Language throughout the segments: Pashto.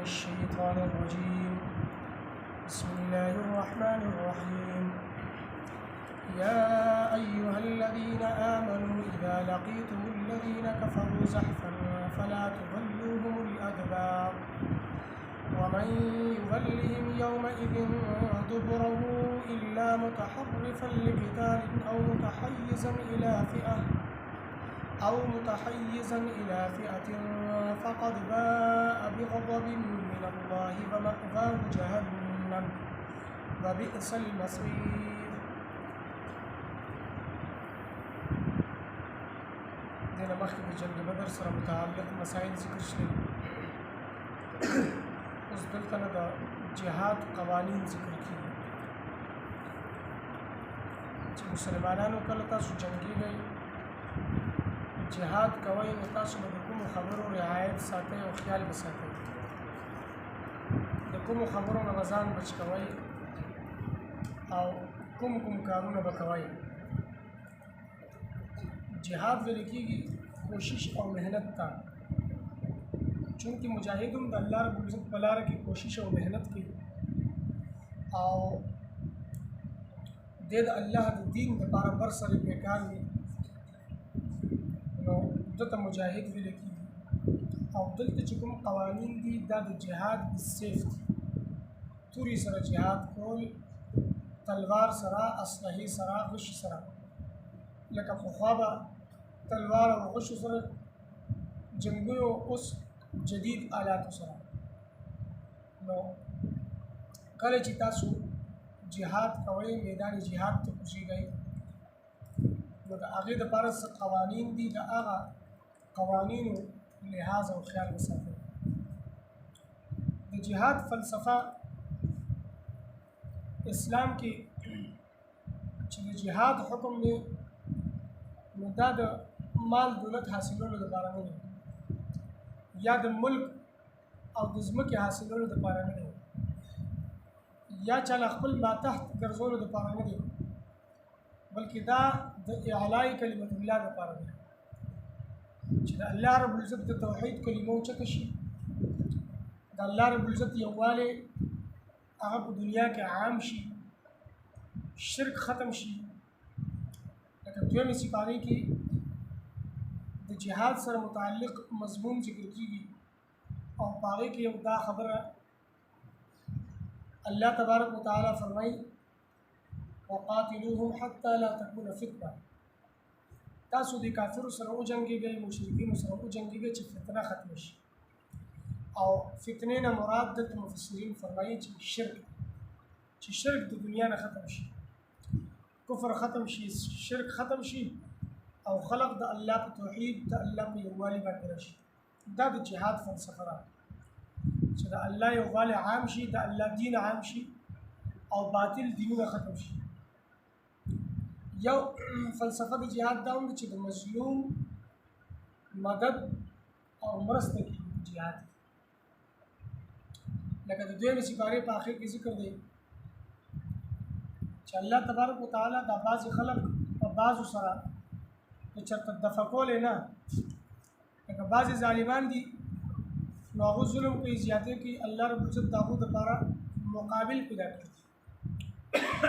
الشيطان الرجيم. بسم الله الرحمن الرحيم. يا أيها الذين آمنوا إذا لقيتم الذين كفروا زحفا فلا تولوهم الأدبار ومن يولهم يومئذ دبره إلا متحرفا لقتال أو متحيزا إلى فئة فقد باء بغضب من الله ومأواه جهنم وبئس المصير. دينا مخکې د جنگ بدر سره متعلق مسائل ذکر شوي. اوس دلته نه د جهاد قوانین ذکر کیږي چې مسلمانانو کله تاسو جنګېږئ جهاد کوئ نو تاسو به د کومو خبرو رعایت ساتئ او خیال به ساتئ. د کومو خبرو نه به ځان بچ کوئ او کوم کارونه به کوئ. جهاد ویل کېږي کوشش او محنت ته، چونکې مجاهد هم د الله رب العزت په لاره کې کوشش او محنت کوي او د الله د دین دپاره بر سره بیکار وي نو دته مجاهد ویل کېږي. او دلته چې کوم قوانین دي دا د جهاد بالسیف دي. تورې سره جهاد کول، تلوار سره، اسلحې سره، غشي سره. لکه پخوا به تلوار او غشو سره جنګونو، اوس جدید آلاتو سره. نو کله چې تاسو جهاد کوئ، میدان جهاد ته کوزیږئ، نو د هغې دپاره څه قوانین دي، د هغه قوانینو لحاظ او خیال وساتئ. د جهاد فلسفه اسلام کې چې د جهاد حکم دی نو دا د مال دولت حاصلولو دپاره نه دی، یا د ملک او د ځمکې حاصلولو دپاره نه دی، یا چاله خپل ماتحت ګرځولو دپاره نه دی، بلکې دا د اعلای کلمت الله دپاره دی چې د الله رب العزت د توحید کلمه اوچته شي، د الله رب العزت یووالی هغه په دنیا کې عام شي، شرک ختم شي. لکه دویمې سپارې کې د جهاد سره متعلق مضمون ذکر کیږي او په هغې کې یو دا خبره الله تبارک وتعالی فرمایي وقاتلوهم حتى لا تكون فتنه. تاسو د کافرو سره وجنګېږئ، مشرکینو سره وجنګېږئ چې فتنه ختم شي. او فتنې نه مراد دلته مفسرین فرمایي چې شرک د دنیا نه ختم شي، کفر ختم شي، شرک ختم شي او خلق د الله په توحید، د الله په یووالي باندې راشي. دا د جهاد فلسفه ده چې د الله یووالی عام شي، د الله دین عام شي او باطل دینونه ختم شي. یو فلسفه د جهاد دا هم چې د مظلوم مدد او مرسته کوي جهاد. لکه د دویمې سپارې په آخر کې ذکر دی چې الله تبارک وتعالی دا بعضې خلق په بعضو سره که چېرته دفع کولی نه، لکه بعضې ظالمان دي نو هغه ظلم کوي، زیاتې کوي، الله رب العزت د هغو دپاره مقابل پیدا کړي.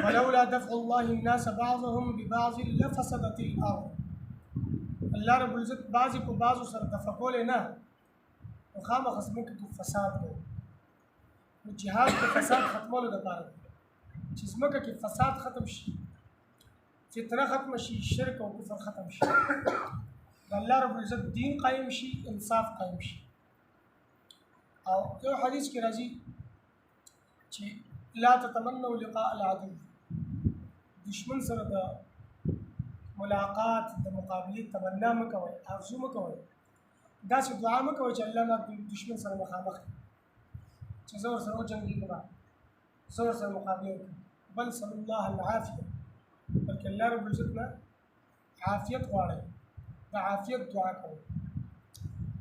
ولولا دفع الله الناس بعضهم ببعض لفسدت الارض. الله رب العزت بعضې په بعضو سره دفع کولی نه نو خامخا ځمکه کې فساد دی. نو جهاد د فساد ختمولو دپاره دی چې ځمکه کې فساد ختم شي، فتنه ختم شي، شرک او کفر ختم شي، د الله رب العزت دین قایم شي، انصاف قایم شي. او یو حدیث کې راځي چې لا تتمنوا لقاء العدو، دشمن سره د ملاقات د مقابلې تمنا مه کوئ، آرزو مه کوئ، داسې دعا مه کوئ چې الله ما دشمن سره مخامخ کړي چې زه ورسره وجنګېږم، زه ورسره مقابله وکړم، بل صلی الله العافیه، بلکې الله رب العزت نه عافیت غواړئ، د عافیت دعا کوئ.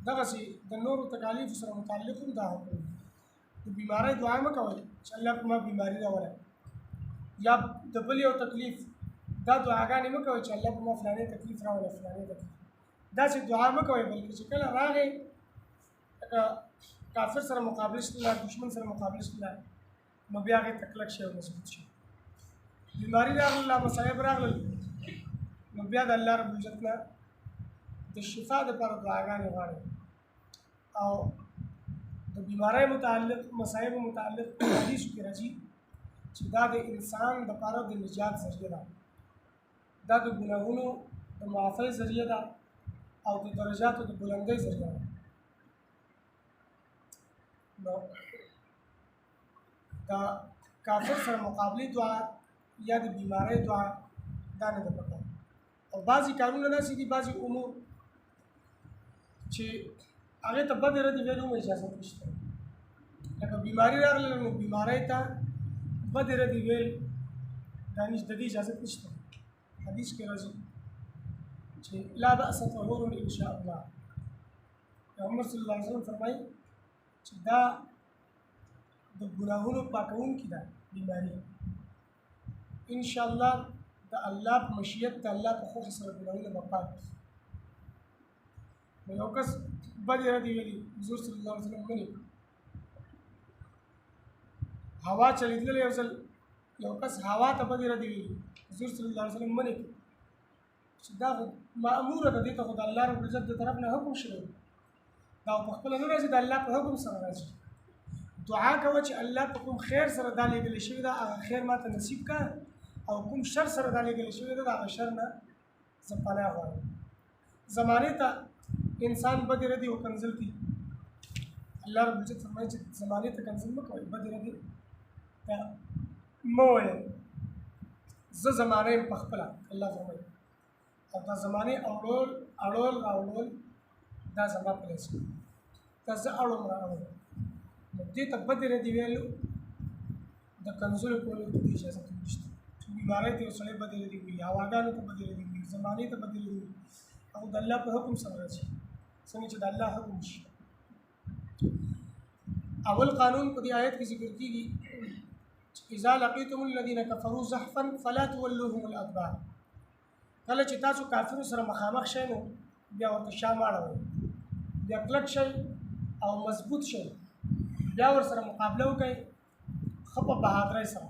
دغسې د نورو تکالیفو سره متعلق هم دا حکم دی. د بیمارۍ دعا مه کوئ چې الله په ما بیماري راولئ، یا د بل یو تکلیف دا دعاګانې مه کوئ چې الله په ما فلانې تکلیف راولئ، فلانې تکلیف. داسې دعا مه کوئ، بلکې چې کله راغی لکه کافر سره مقابله شله دشمن سره مقابله شله نو بیا هغې ته کلک شي او مضبوط شي بیماري راغله مصایب راغلل نو بیا د الله رب العزت نه د شفا دپاره دعاګانې غواړي او د بیمارۍ متعلق مصایب متعلق حدیثو کې راځي چې دا د انسان دپاره د نجات ذریعه ده دا د ګناهونو د معافۍ ذریعه ده او د درجاتو د بلندۍ ذریعه ده نو دا کافر سره مقابلې دعا یا د بیمارۍ دعا دا نه ده پکار او بعضې کارونه داسې دي بعضې امور چې هغې ته بدې ردې ویلو هم اجازت نشته لکه بیماري راغله نو بیمارۍ ته بدې ردې ویل دا د دې اجازت نشته حدیث کې راځي چې لا بأس طهور ان شاء الله پیغمبر صلی الله علیه وسلم فرمایي چې دا د ګناهونو پاکوونکې ده بیماري ان شاء الله د الله په مشیت د الله په خوښه سره ګناهونه به پاک نو یو کس بدې ردې ویلي حضور صلی الله علیه وسلم منې هوا چلیدلې یو ځل یو کس هوا ته بدې ردې ویلي حضور صلی الله علیه وسلم منې چې دا مأموره ده دې ته خو د الله رب العزت د طرف نه حکم شوی دا په خپله نه راځي د الله په حکم سره راځي دعا کوه چې الله په کوم خیر سره دا لېږلی شوي ده هغه خیر ماته نصیب کا او کوم شر سره دا لېږلی شوي ده د هغه شر نه زه پناه غواړم زمانې ته انسان بدې ردې وکنځل دي الله رب العزت فرمایي چې زمانې ته کنځل مه کوئ بدې ردې ته مه وایئ زه زمانه یم په خپله الله فرمایي او دا زمانې اړول راوړل دا زما په لاس کې دا زه اړوم راوړم نو دې ته بدې ردې ویلو د کنځلو کولو ته اجازه نشته بیمارۍ ته یو سړی بدې ردې وایي هواګانو ته بدې ردې وایي زمانې ته بدې ردې وایي او د الله په حکم سره راځي څنګه چې د الله حکم شي اول قانون په دې آیت کې ذکر کېږي اذا لقيتم الذين كفروا زحفا فلا تولوهم الادبار کله چې تاسو کافرو سره مخامخ شئ نو بیا ورته شا مه اړوئ بیا کلک شئ او مضبوط شئ بیا ورسره مقابله وکړئ ښه په بهادرۍ سره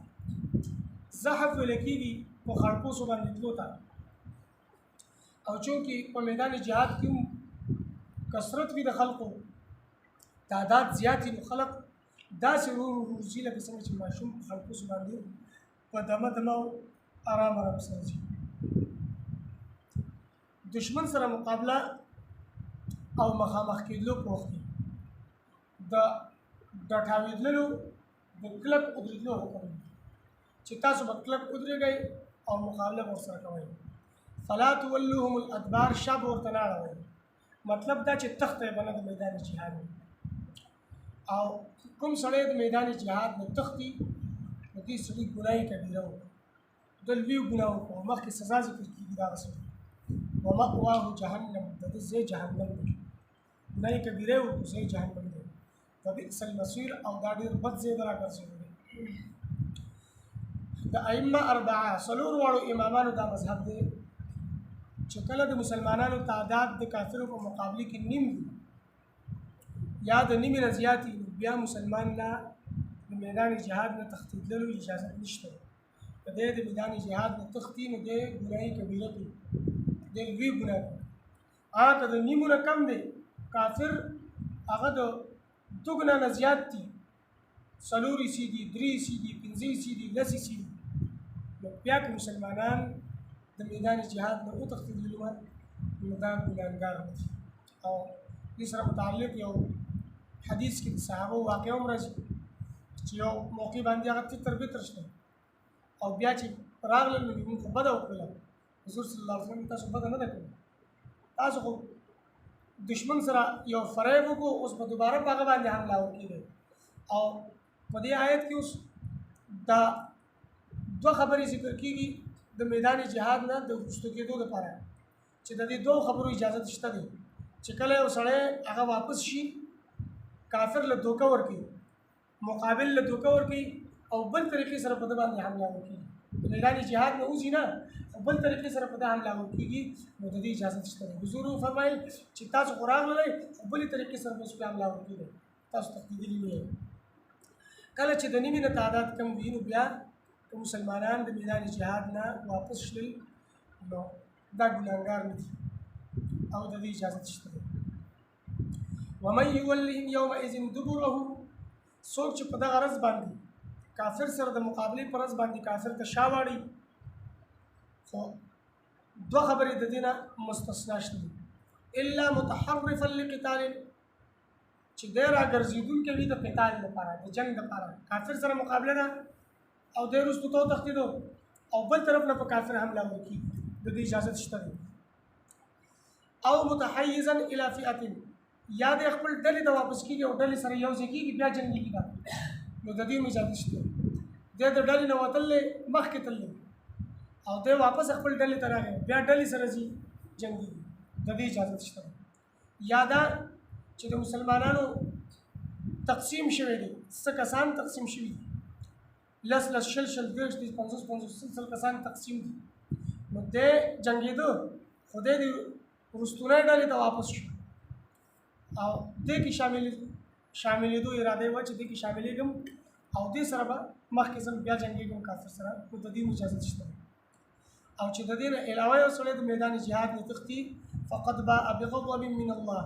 زحف ویل کېږي په خړپوسو باندې تلو ته او چونکې په میدان جهاد کې هم کثرت وي د خلقو تعداد زیات وي نو خلق داسې ورو ورو ځي لکه څنګه چې ماشوم په خړپوسو باندې په دمه دمه او ارام ارام سره ځي دشمن سره مقابله او مخامخ کېدلو په وخت کې د ډټاوېدلو د کلک ودرېدلو حکم چې تاسو به کلک ودرېږئ او مقابله به ورسره کوئ فلا تولوهم الادبار شا به ورته نه اړوئ مطلب دا چې تخته یې به نه د میدان جهاد او کوم سړی د میدان جهاد نه تختی نو دې سړي ګناه کبیره وکړه د لوی ګناه وکړو مخکې سزا ذکر کېږي دا رسول ومأواه جهنم د دې ځای جهنم دی ګناه کبیره وکړو ځای جهنم دی فبئس المصیر او دا ډېر بد ځای ته راګرځېدلی دی د ائمه اربعه څلور واړو امامانو دا مذهب دی چې کله د مسلمانانو تعداد د کافرو په مقابله کې نیم دي یا د نیمې نه زیات وي بیا مسلمان نه د میدان جهاد نه تښتېدلو اجازه نشته که دی د میدان جهاد نه تښتي نو دی ګناه کبیره کوي دی لوی ګناه کوي هغه که د نیمو نه کم دی کافر هغه د دوه ګناه نه زیات دي څلور ایسي دي درې ایسي دي پنځه ایسي دي لس ایسي دي نو بیا که مسلمانان د میدان جهاد نه وتښتېدلي وه نو دا ګناهګار دي او دې سره متعلق یو حدیث کې د صحابو واقعه هم راځي چې یو موقع باندې هغه تتر بتر شول او بیا چې راغلل نو موږ خو بده وکړله حضور صلی الله علیه وسلم تاسو بده نه ده کړې تاسو خو دشمن سره یو فریب وکړو اوس به دوباره په هغه باندې حمله وکړي او په دې آیت کې اوس دا دوه خبرې ذکر کېږي د میدان جهاد نه د وروسته کېدو لپاره چې د دې دوه خبرو اجازه شته دی چې کله یو سړی هغه واپس شي کافر له دوکه ورکړي مقابل له دوکه ورکړي او بل طریقې سره په ده باندې حمله وکړي د میدان جهاد نه وځي نه او بل طریقې سره په ده حمله وکړي نو د دې اجازه شته دی حضور وفرمایل چې تاسو خو راغلئ خو بلې طریقې سره به اوس پرې حمله وکړي تاسو تقدیدلی نه کله چې د نیمې نه تعداد کم وي نو بیا که مسلمانان د میدان جهاد نه واپس شلل نو دا ګناهګار نه دي او د دې اجازه شته ومن یولهم یومئذ دبره څوک چې په دغه ورځ باندې کافر سره د مقابلې پر ورځ باندې کافر ته شا واړي خو دوه خبرې د دې نه مستثنا شته الا متحرفا لقتال چې دی راګرځېدونکی وي د قتال لپاره د جنګ لپاره کافر سره مقابله ده او دی وروستو ته وتښتېدو او بل طرف نه په کافر حمله وکړي د دې اجازت شته دی او متحیزا الی فئة یا د خپل ډلې ته واپس کېږي او ډلې سره یو ځای کېږي بیا جنګېږي دا نو د دې هم اجازت شته دی د ډلې نه وتلی مخکې تللی او دی واپس خپل ډلې ته راغی بیا ډلې سره ځي جنګېږي د دې اجازت شته یا دا چې د مسلمانانو تقسیم شوی دی څه کسان تقسیم شوي دي لس شل دېرش دي 50 کسان تقسیم دي نو دی جنګېده خو دی د وروستونۍ ډلې ته واپس شو او دې کې شاملېدو اراده یې وه چې دې کې شاملېږم او دې سره به مخکې ځم بیا جنګېږم کافر سره نو د دې اجازت شته او چې د دې نه علاوه یو سړی د میدان جهاد نه تښتي فقد باء بغضب من الله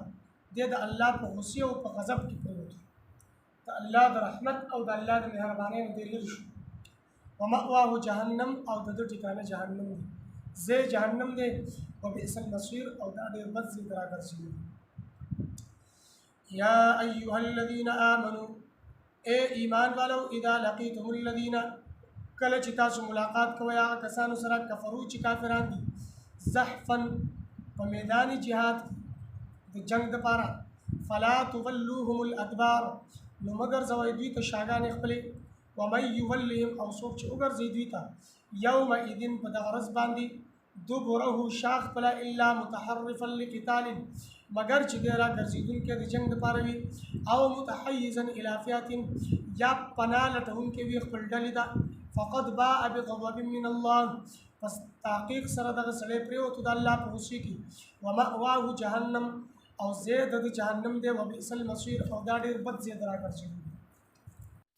دې د الله په غصې او په غضب کې پرېوتو د الله د رحمت او د الله د مهربانۍ نه دې لرې شو ومأواه جهنم او د ده ټکانه جهنم دی ځای جهنم دی وبئس المصير او دا ډېر بد ځای ته راګرځېدلی یا ایها الذین آمنوا اے ایمان والو اذا لقیتم الذین کله چې تاسو ملاقات کوئ هغه کسانو سره کفرو چې کافران دي زحفا په میدان جهاد د جنگ دپاره فلا تولوهم الادبار نو مگر زوی دوی ته شاګانې خپلې ومن یولهم او څوک چې وګرځي دوی ته یومئذ په دغه ورځ باندې دبره شاخ خپله الا متحرفا لقتال مگر چې دی راګرځېدونکی د جنګ دپاره وي او متحیزا الی فئة یا پناه لټونکی وي خپل ډلې ته فقد باء بغضب من الله پس تحقیق سره دغه سړی پرېوتو د الله په غصې کې ومأواه جهنم او ځای د جهنم دی وبئس المصير او دا ډېر بد ځای ته راګرځېدلی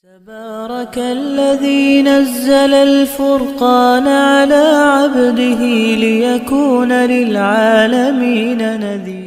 تبارك الذي نزل الفرقان على عبده ليكون للعالمين نذيرا